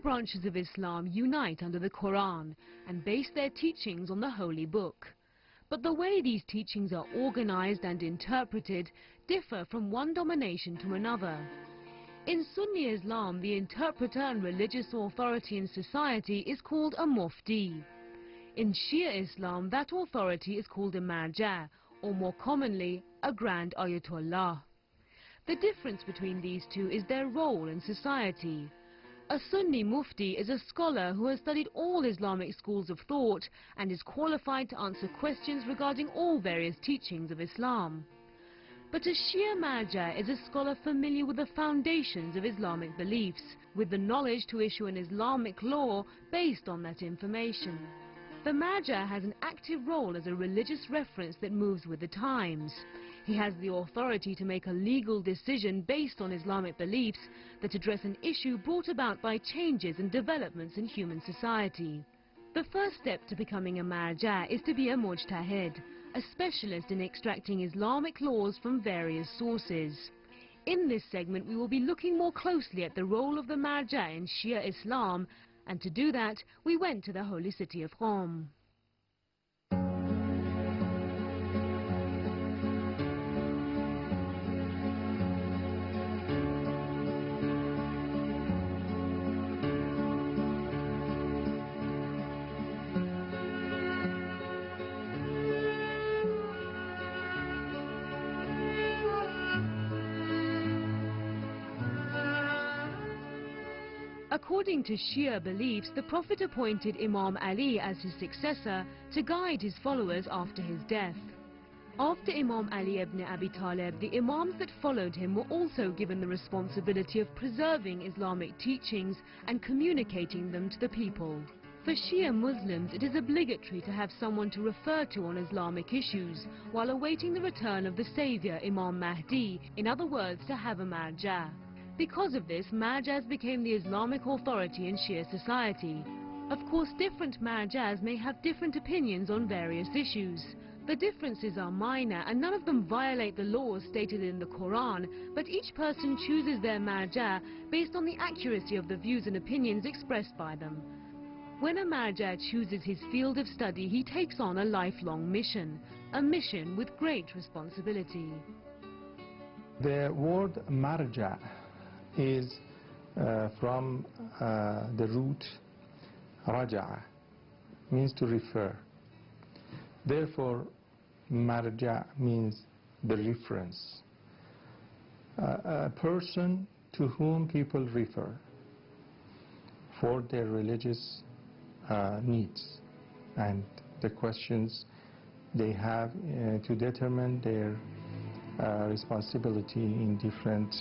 branches of Islam unite under the Quran and base their teachings on the Holy Book. But the way these teachings are organized and interpreted differ from one domination to another. In Sunni Islam, the interpreter and religious authority in society is called a mufti. In Shia Islam, that authority is called a marja', or more commonly, a grand Ayatollah. The difference between these two is their role in society. A Sunni mufti is a scholar who has studied all Islamic schools of thought and is qualified to answer questions regarding all various teachings of Islam. But a Shia marja' is a scholar familiar with the foundations of Islamic beliefs, with the knowledge to issue an Islamic law based on that information. The marja' has an active role as a religious reference that moves with the times. He has the authority to make a legal decision based on Islamic beliefs that address an issue brought about by changes and developments in human society. The first step to becoming a marja' is to be a mujtahid, a specialist in extracting Islamic laws from various sources. In this segment we will be looking more closely at the role of the marja' in Shia Islam, and to do that we went to the holy city of Qom. According to Shia beliefs, the Prophet appointed Imam Ali as his successor to guide his followers after his death. After Imam Ali ibn Abi Talib, the Imams that followed him were also given the responsibility of preserving Islamic teachings and communicating them to the people. For Shia Muslims, it is obligatory to have someone to refer to on Islamic issues while awaiting the return of the Saviour, Imam Mahdi, in other words, to have a marja'. Because of this, marjas became the Islamic authority in Shia society. Of course, different marjas may have different opinions on various issues. The differences are minor and none of them violate the laws stated in the Quran, but each person chooses their marja' based on the accuracy of the views and opinions expressed by them. When a marja' chooses his field of study, he takes on a lifelong mission, a mission with great responsibility. The word marja' is from the root raja'a, means to refer. Therefore, marja' means the reference, a person to whom people refer for their religious needs and the questions they have to determine their responsibility in different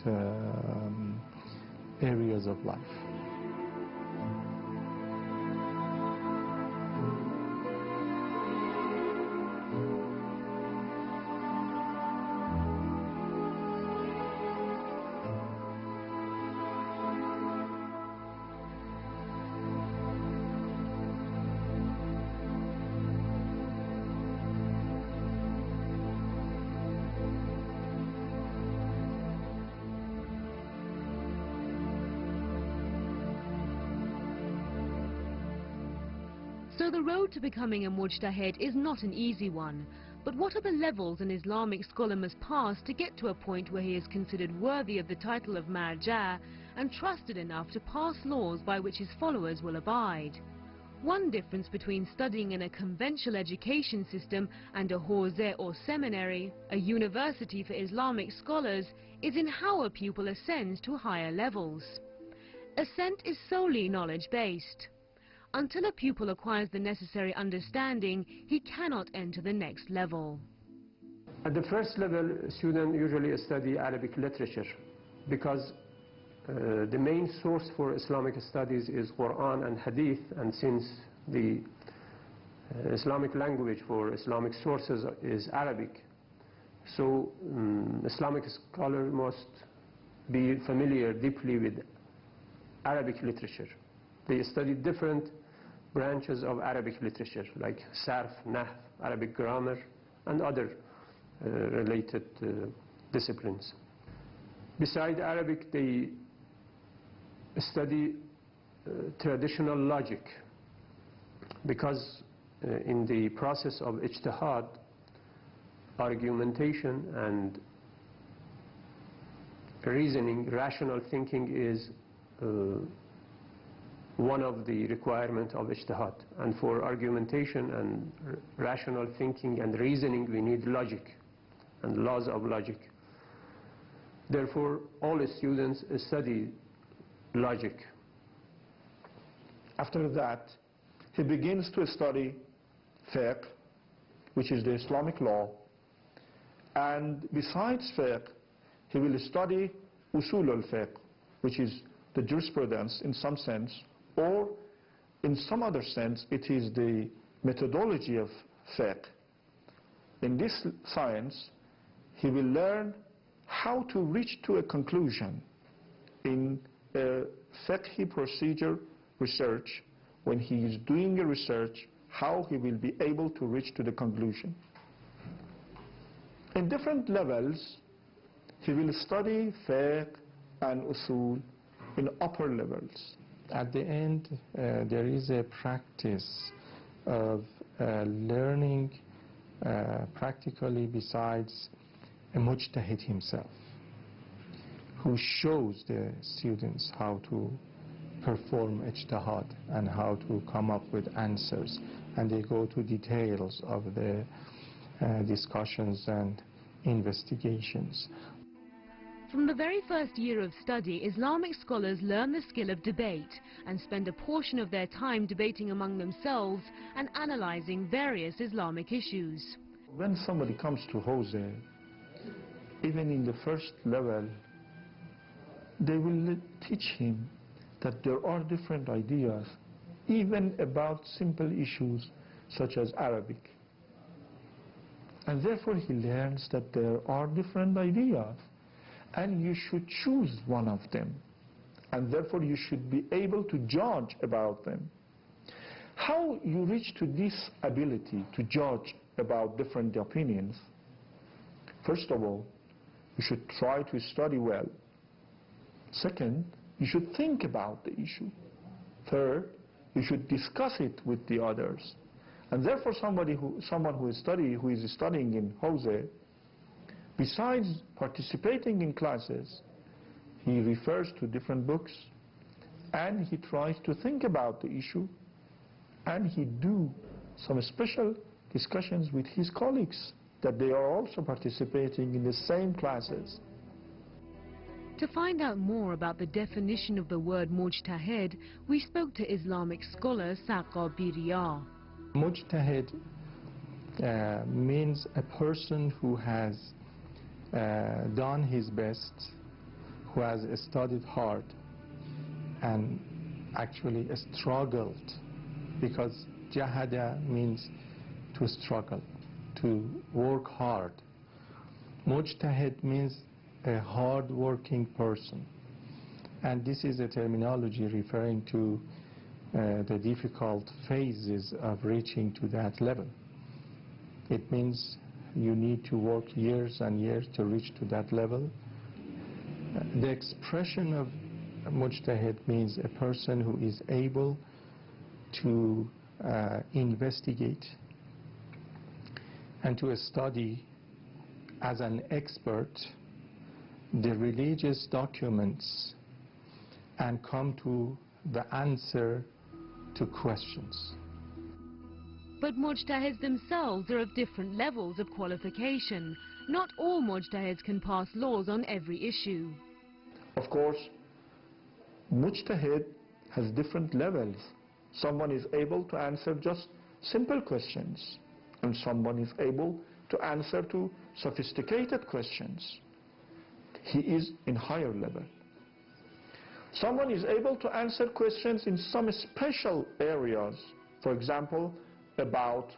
areas of life. So the road to becoming a mujtahid is not an easy one. But what are the levels an Islamic scholar must pass to get to a point where he is considered worthy of the title of marja' and trusted enough to pass laws by which his followers will abide? One difference between studying in a conventional education system and a hawza or seminary, a university for Islamic scholars, is in how a pupil ascends to higher levels. Ascent is solely knowledge-based. Until a pupil acquires the necessary understanding, he cannot enter the next level. At the first level, students usually study Arabic literature because the main source for Islamic studies is Quran and Hadith, and since the Islamic language for Islamic sources is Arabic, so Islamic scholar must be familiar deeply with Arabic literature. They study different branches of Arabic literature like sarf, nahw, Arabic grammar, and other related disciplines. Besides Arabic, they study traditional logic, because in the process of ijtihad, argumentation and reasoning, rational thinking is one of the requirements of ijtihad. And for argumentation and rational thinking and reasoning, we need logic and laws of logic. Therefore, all the students study logic. After that, he begins to study fiqh, which is the Islamic law. And besides fiqh, he will study usul al-fiqh, which is the jurisprudence in some sense, or in some other sense, it is the methodology of fiqh. In this science, he will learn how to reach to a conclusion in a fiqh procedure research. When he is doing a research, how he will be able to reach to the conclusion. In different levels, he will study fiqh and usul in upper levels. At the end, there is a practice of learning practically besides a mujtahid himself, who shows the students how to perform ijtihad and how to come up with answers, and they go to details of the discussions and investigations. From the very first year of study, Islamic scholars learn the skill of debate and spend a portion of their time debating among themselves and analyzing various Islamic issues. When somebody comes to Jose, even in the first level, they will teach him that there are different ideas, even about simple issues such as Arabic. And therefore he learns that there are different ideas, and you should choose one of them, and therefore you should be able to judge about them. How you reach to this ability to judge about different opinions? First of all, you should try to study well. Second, you should think about the issue. Third, you should discuss it with the others. And therefore someone who is studying in Jose, besides participating in classes, he refers to different books, and he tries to think about the issue, and he do some special discussions with his colleagues that they are also participating in the same classes. To find out more about the definition of the word mujtahid, we spoke to Islamic scholar Saqa Biriyah. Mujtahid means a person who has done his best, who has studied hard and actually struggled, because jahada means to struggle, to work hard. Mujtahid means a hard-working person, and this is a terminology referring to the difficult phases of reaching to that level. It means you need to work years and years to reach to that level. The expression of mujtahid means a person who is able to investigate and to study as an expert the religious documents and come to the answer to questions. But mujtahids themselves are of different levels of qualification. Not all mujtahids can pass laws on every issue. Of course, mujtahid has different levels. Someone is able to answer just simple questions, and someone is able to answer to sophisticated questions. He is in higher level. Someone is able to answer questions in some special areas, for example, about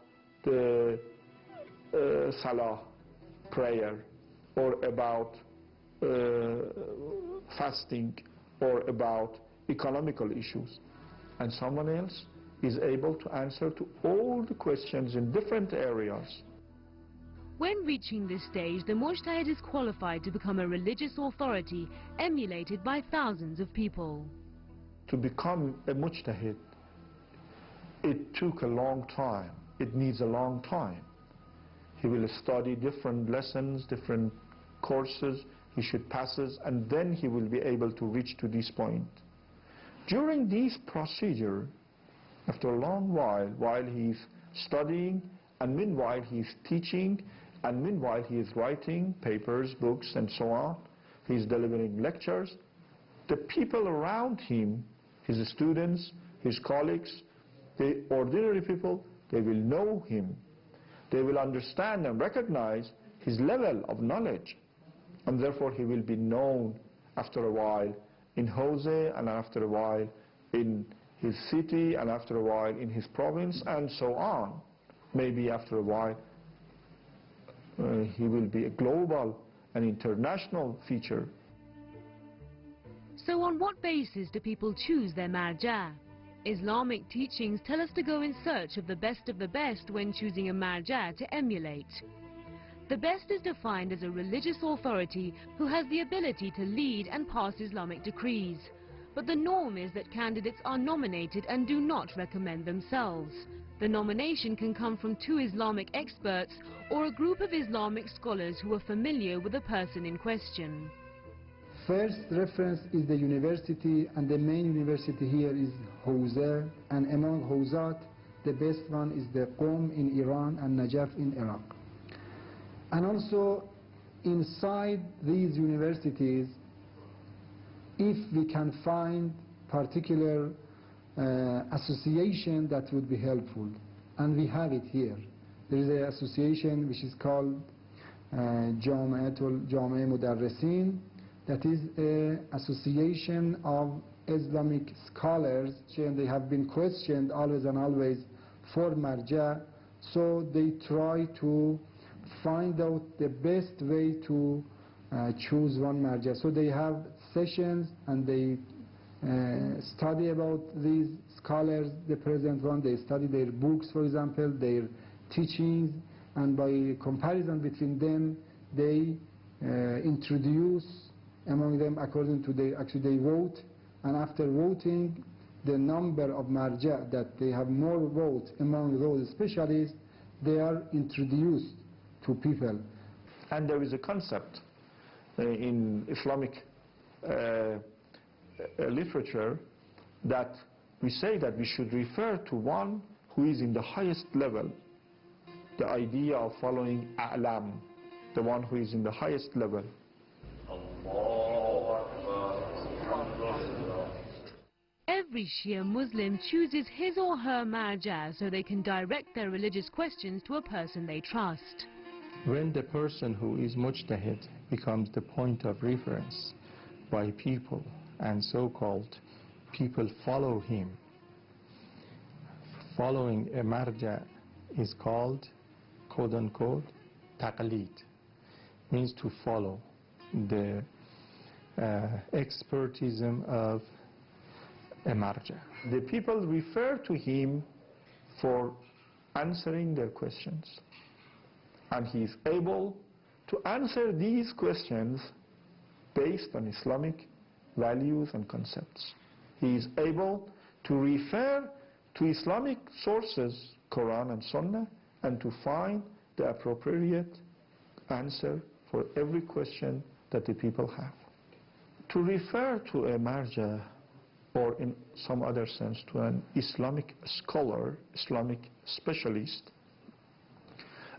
the salah, prayer, or about fasting, or about economical issues. And someone else is able to answer to all the questions in different areas. When reaching this stage, the mujtahid is qualified to become a religious authority emulated by thousands of people. to become a mujtahid, it took a long time. It needs a long time. He will study different lessons, different courses, he should passes, and then he will be able to reach to this point. During this procedure, after a long while he's studying, and meanwhile he's teaching, and meanwhile he is writing papers, books, and so on, he's delivering lectures, the people around him, his students, his colleagues, the ordinary people, they will know him. They will understand and recognize his level of knowledge. And therefore he will be known after a while in Jose, and after a while in his city, and after a while in his province, and so on. Maybe after a while he will be a global and international feature. So on what basis do people choose their marja? Islamic teachings tell us to go in search of the best when choosing a marja to emulate. The best is defined as a religious authority who has the ability to lead and pass Islamic decrees. But the norm is that candidates are nominated and do not recommend themselves. The nomination can come from 2 Islamic experts or a group of Islamic scholars who are familiar with the person in question. First reference is the university, and the main university here is Hawza, and among Hawzat, the best one is the Qom in Iran and Najaf in Iraq. And also inside these universities, if we can find particular association, that would be helpful, and we have it here. There is an association which is called Jami'atul Mudarrisin. That is an association of Islamic scholars, and they have been questioned always and always for marja, so they try to find out the best way to choose one marja. So they have sessions and they study about these scholars, the present one, they study their books, for example, their teachings, and by comparison between them, they introduce among them according to they vote, and after voting, the number of marja that they have more votes among those specialists, they are introduced to people. And there is a concept in Islamic literature that we say that we should refer to one who is in the highest level. The idea of following a'lam, the one who is in the highest level. Every Shia Muslim chooses his or her marja so they can direct their religious questions to a person they trust. When the person who is mujtahid becomes the point of reference by people, and so-called people follow him, following a marja is called, quote-unquote, taqleed, means to follow the expertism of a marja. The people refer to him for answering their questions, and he is able to answer these questions based on Islamic values and concepts. He is able to refer to Islamic sources, Quran and Sunnah, and to find the appropriate answer for every question that the people have. To refer to a marja, or in some other sense to an Islamic scholar, Islamic specialist,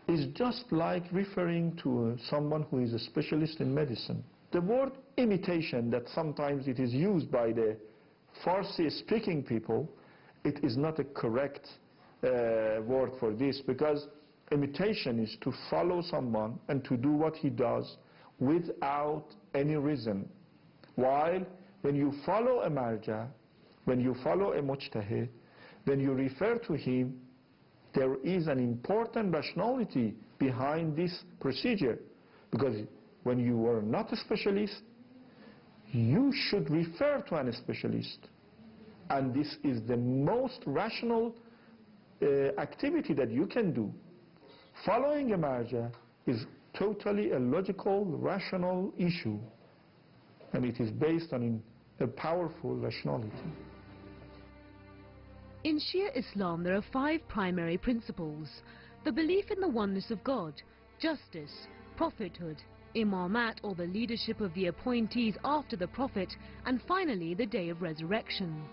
is just like referring to someone who is a specialist in medicine. The word imitation that sometimes it is used by the Farsi-speaking people, it is not a correct word for this, because imitation is to follow someone and to do what he does without any reason. While when you follow a marja, when you follow a mujtahid, when you refer to him, there is an important rationality behind this procedure. Because when you are not a specialist, you should refer to a specialist. And this is the most rational activity that you can do. Following a marja is totally a logical, rational issue. And it is based on a powerful rationality. In Shia Islam, there are 5 primary principles: the belief in the oneness of God, justice, prophethood, imamat or the leadership of the appointees after the Prophet, and finally the day of resurrection.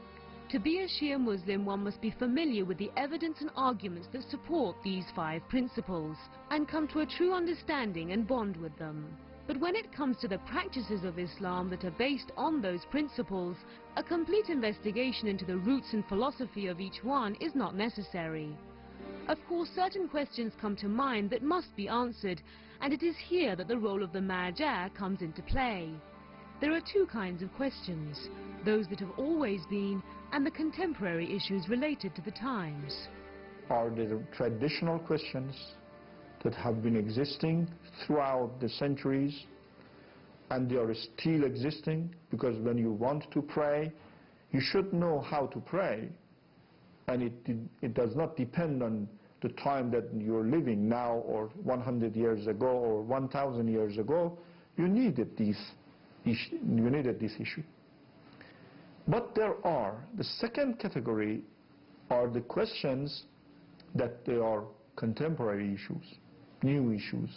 To be a Shia Muslim, one must be familiar with the evidence and arguments that support these 5 principles and come to a true understanding and bond with them. But when it comes to the practices of Islam that are based on those principles, a complete investigation into the roots and philosophy of each one is not necessary. Of course, certain questions come to mind that must be answered, and it is here that the role of the marja comes into play. There are 2 kinds of questions: those that have always been and the contemporary issues related to the times. Are there traditional questions that have been existing throughout the centuries and they are still existing? Because when you want to pray, you should know how to pray, and it does not depend on the time that you're living now or 100 years ago or 1,000 years ago. You needed this issue. But there are, the second category are the questions that they are contemporary issues, new issues.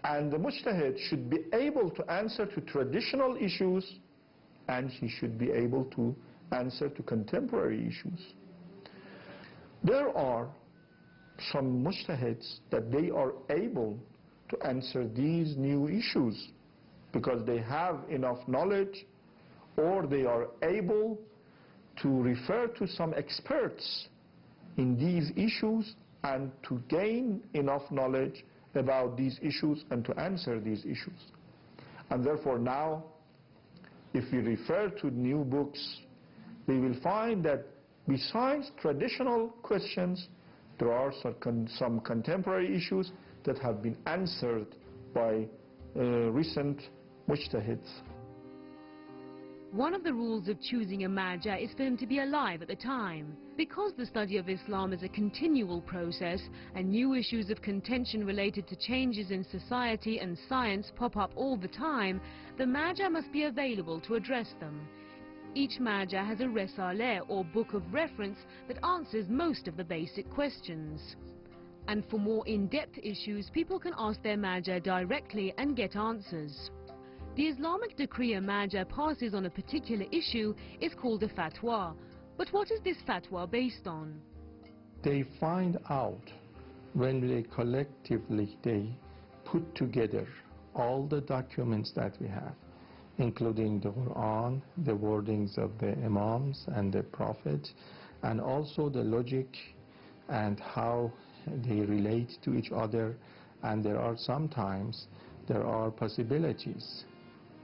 And the mujtahid should be able to answer to traditional issues, and he should be able to answer to contemporary issues. There are some mujtahids that they are able to answer these new issues because they have enough knowledge, or they are able to refer to some experts in these issues and to gain enough knowledge about these issues and to answer these issues. And therefore now, if we refer to new books, we will find that besides traditional questions, there are some contemporary issues that have been answered by recent mujtahids. One of the rules of choosing a marja is for him to be alive at the time. Because the study of Islam is a continual process and new issues of contention related to changes in society and science pop up all the time, the marja must be available to address them. Each marja has a risaleh or book of reference that answers most of the basic questions. And for more in-depth issues, people can ask their marja directly and get answers. The Islamic decree a marja passes on a particular issue is called a fatwa. But what is this fatwa based on? They find out when they collectively put together all the documents that we have, including the Quran, the wordings of the Imams and the Prophet, and also the logic and how they relate to each other. And there are sometimes possibilities.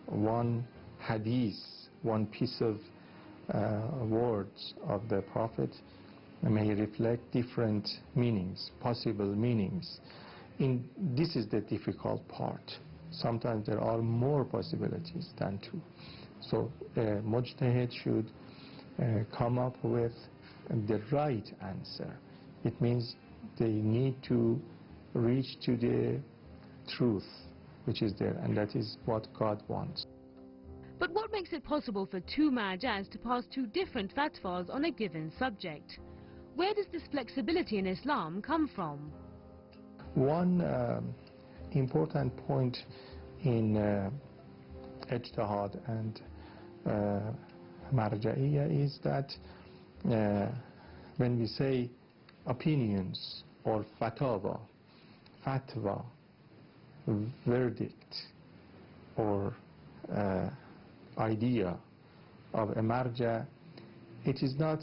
One hadith, one piece of words of the Prophet may reflect different meanings, possible meanings. This is the difficult part. Sometimes there are more possibilities than 2. So mujtahid should come up with the right answer. It means they need to reach to the truth which is there, and that is what God wants. But what makes it possible for 2 marjas to pass 2 different fatwas on a given subject? Where does this flexibility in Islam come from? One important point in ijtihad and Marjaiyyat is that when we say opinions or fatwa, verdict or idea of a marja, it is not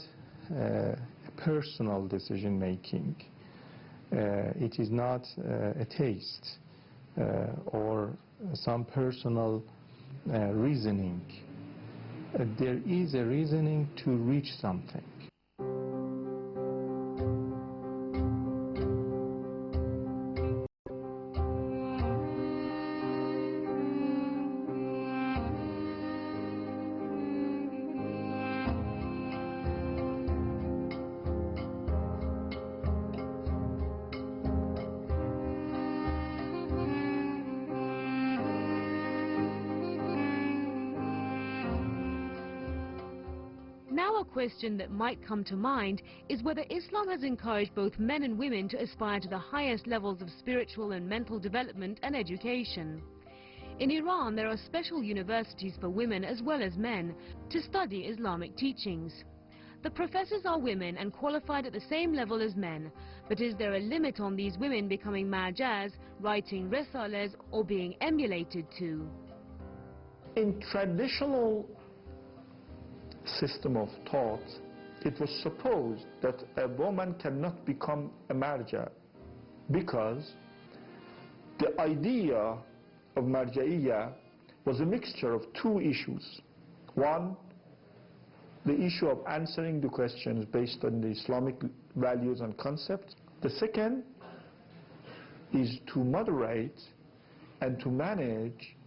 a personal decision making. It is not a taste or some personal reasoning. There is a reasoning to reach something. Now Now a question that might come to mind is whether Islam has encouraged both men and women to aspire to the highest levels of spiritual and mental development and education. In Iran, there are special universities for women as well as men to study Islamic teachings. The professors are women and qualified at the same level as men, but is there a limit on these women becoming marjas, writing risales, or being emulated too? In traditional system of thought, it was supposed that a woman cannot become a marja because the idea of Marjaiyyat was a mixture of two issues. One, the issue of answering the questions based on the Islamic values and concepts. The second is to moderate and to manage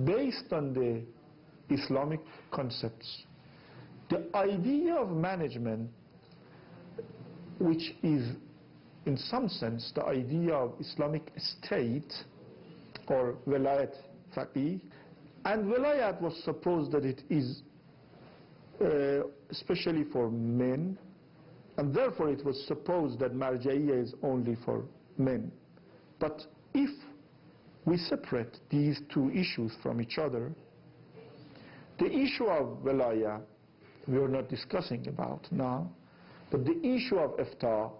based on the Islamic concepts. The idea of management, which is in some sense the idea of Islamic state or Wilayat al-Faqih, and Wilayat was supposed that it is especially for men, and therefore it was supposed that Marjaiyyat is only for men. But if we separate these two issues from each other, the issue of Wilayat we are not discussing about now, but the issue of ifta,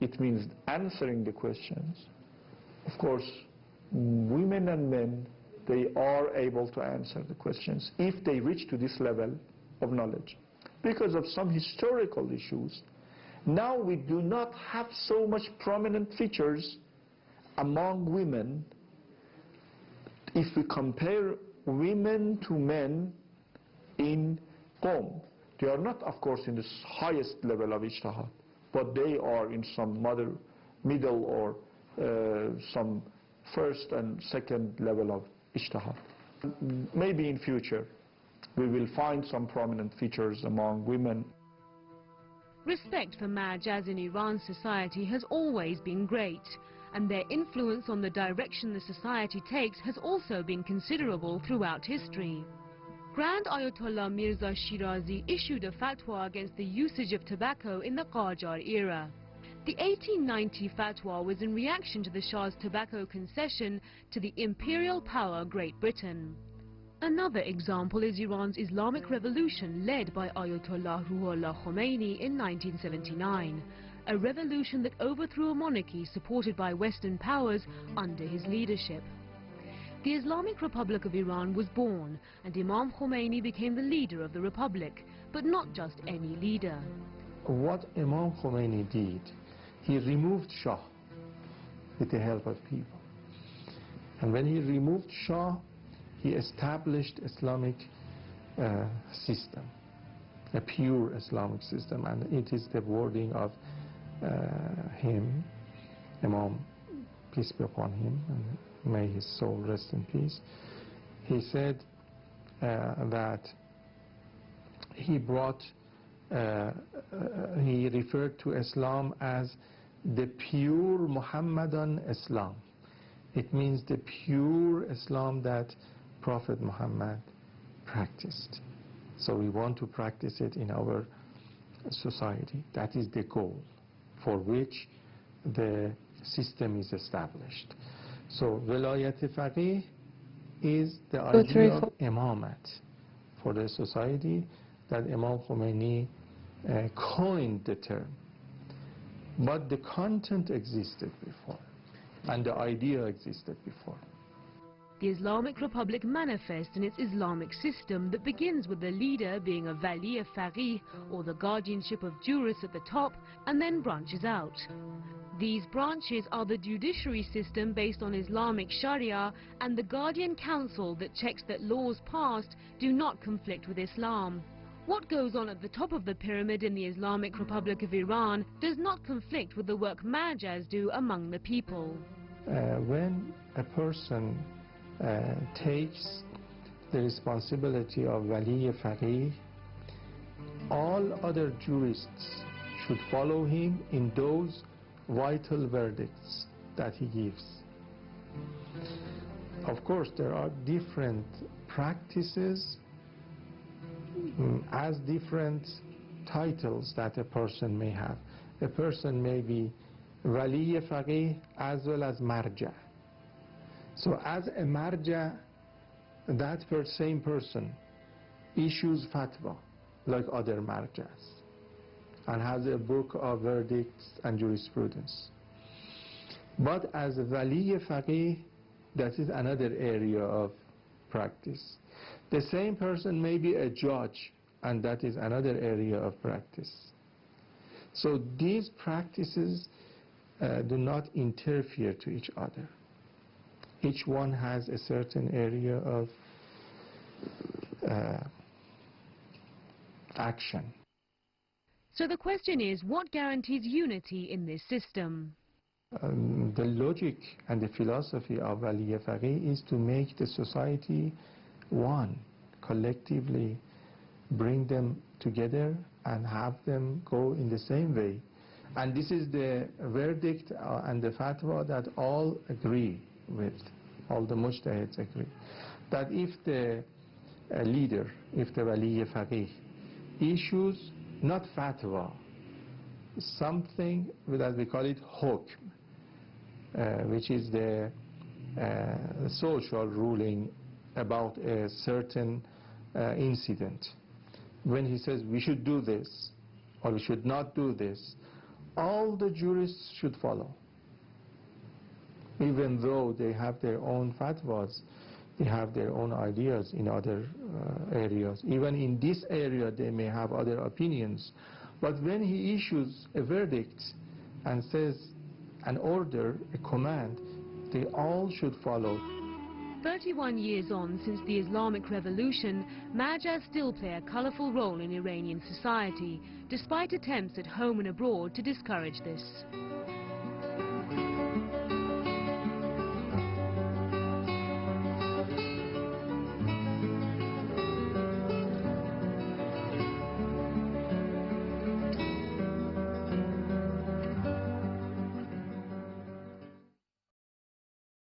it means answering the questions. Of course, women and men, they are able to answer the questions if they reach to this level of knowledge. Because of some historical issues, now we do not have so much prominent features among women. If we compare women to men in Qom, they are not, of course, in the highest level of ijtihad, but they are in some middle or some first and second level of ijtihad. Maybe in future we will find some prominent features among women. Respect for marjas in Iran's society has always been great, and their influence on the direction the society takes has also been considerable throughout history. Grand Ayatollah Mirza Shirazi issued a fatwa against the usage of tobacco in the Qajar era. The 1890 fatwa was in reaction to the Shah's tobacco concession to the imperial power Great Britain. Another example is Iran's Islamic Revolution led by Ayatollah Ruhollah Khomeini in 1979, a revolution that overthrew a monarchy supported by Western powers under his leadership. The Islamic Republic of Iran was born, and Imam Khomeini became the leader of the republic, but not just any leader. What Imam Khomeini did, he removed Shah with the help of people. And when he removed Shah, he established Islamic system, a pure Islamic system, and it is the wording of him, Imam, peace be upon him, and may his soul rest in peace. He said that he brought, he referred to Islam as the pure Muhammadan Islam. It means the pure Islam that Prophet Muhammad practiced. So we want to practice it in our society. That is the goal for which the system is established. So Wilayat al-Faqih is the idea of imamat for the society that Imam Khomeini coined the term. But the content existed before, and the idea existed before. The Islamic Republic manifests in its Islamic system that begins with the leader being a Wali al-Faqih, or the guardianship of jurists at the top, and then branches out. These branches are the judiciary system based on Islamic Sharia and the guardian council that checks that laws passed do not conflict with Islam. What goes on at the top of the pyramid in the Islamic Republic of Iran does not conflict with the work marjas do among the people. When a person takes the responsibility of Wali al-Faqih, all other jurists should follow him in those vital verdicts that he gives. Of course, there are different practices as different titles that a person may have. A person may be Wali Faqih as well as Marja. So as a Marja, that same person issues fatwa like other Marjas and has a book of verdicts and jurisprudence. But as a Wali Faqih, that is another area of practice. The same person may be a judge, and that is another area of practice. So these practices do not interfere to each other. Each one has a certain area of action. So the question is, what guarantees unity in this system? The logic and the philosophy of Wali Faqih is to make the society one, collectively bring them together and have them go in the same way. And this is the verdict and the fatwa that all agree with, all the mujtahids agree, that if the leader, if the Wali Faqih issues not fatwa, something that we call it hukm, which is the social ruling about a certain incident. When he says we should do this or we should not do this, all the jurists should follow. Even though they have their own fatwas, they have their own ideas in other areas. Even in this area they may have other opinions. But when he issues a verdict and says an order, a command, they all should follow. 31 years on since the Islamic Revolution, Marjas still play a colourful role in Iranian society, despite attempts at home and abroad to discourage this.